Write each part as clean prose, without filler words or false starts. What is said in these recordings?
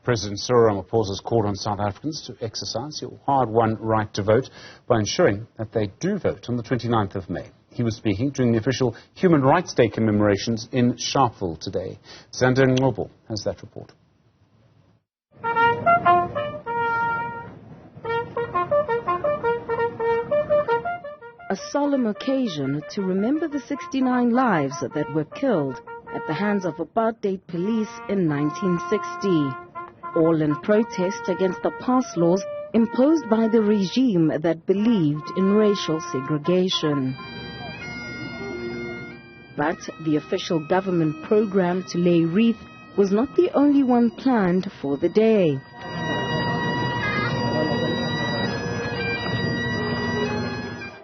President Cyril Ramaphosa has called on South Africans to exercise your hard-won right to vote by ensuring that they do vote on the 29th of May. He was speaking during the official Human Rights Day commemorations in Sharpeville today. Ziyanda Ngcobo has that report. A solemn occasion to remember the 69 lives that were killed at the hands of apartheid police in 1960, all in protest against the pass laws imposed by the regime that believed in racial segregation. But the official government program to lay wreath was not the only one planned for the day.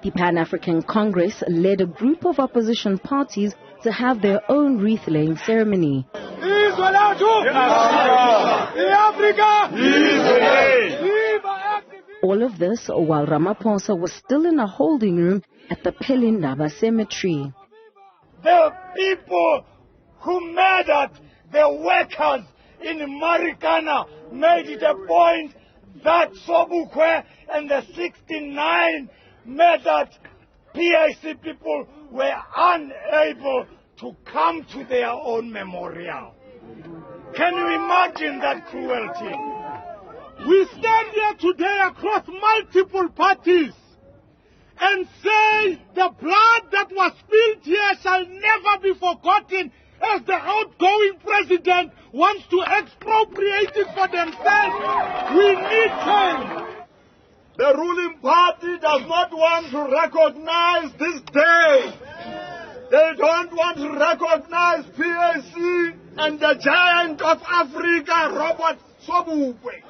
The Pan-African Congress led a group of opposition parties to have their own wreath-laying ceremony. All of this while Ramaphosa was still in a holding room at the Pelindaba cemetery. The people who murdered the workers in Marikana made it a point that Sobukwe and the 69 murdered PIC people were unable to come to their own memorial. Can you imagine that cruelty? We stand here today across multiple parties and say the blood that was spilled here shall never be forgotten, as the outgoing president wants to expropriate it for themselves. We need change. The ruling party does not want to recognize this day. They don't want to recognize PAC and the giant of Africa, Robert Sobukwe.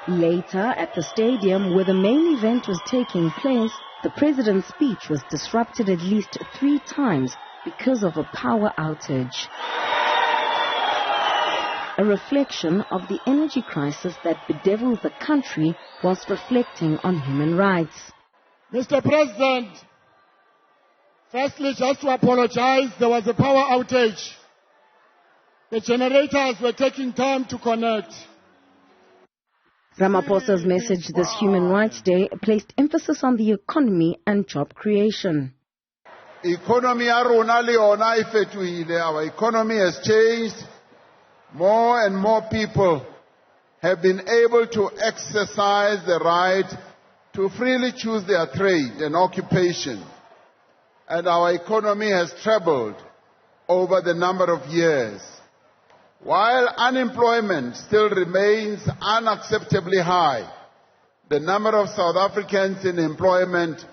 Later, at the stadium where the main event was taking place, the president's speech was disrupted at least 3 times because of a power outage. A reflection of the energy crisis that bedevils the country whilst reflecting on human rights. Mr. President, firstly, just to apologize, there was a power outage. The generators were taking time to connect. Ramaphosa's message this Human Rights Day placed emphasis on the economy and job creation. Our economy has changed. More and more people have been able to exercise the right to freely choose their trade and occupation. And our economy has trebled over the number of years. While unemployment still remains unacceptably high, the number of South Africans in employment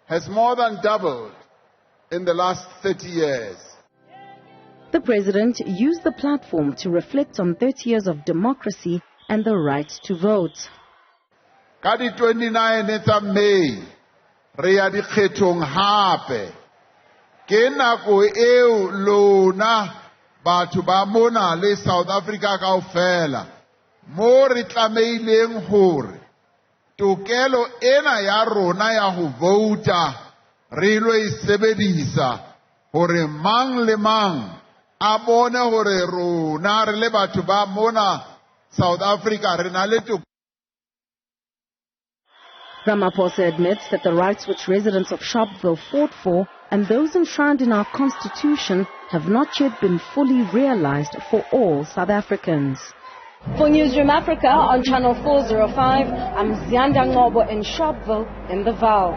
has more than doubled in the last 30 years. The president used the platform to reflect on 30 years of democracy and the right to vote. Kadi 29 May, rea dikgethong hape. Ke nako eo lona batho ba mona le South Africa kaofela mo re tlameileng hore tokelo ena ya rona ya ho vouta re lo e sebedisa hore mang le mang abone hore rona re le batho ba mona South Africa re na le to. Ramaphosa admits that the rights which residents of Sharpeville fought for and those enshrined in our constitution have not yet been fully realized for all South Africans. For Newzroom Africa on channel 405, I'm Ziyanda Ngcobo in Sharpeville in the Vaal.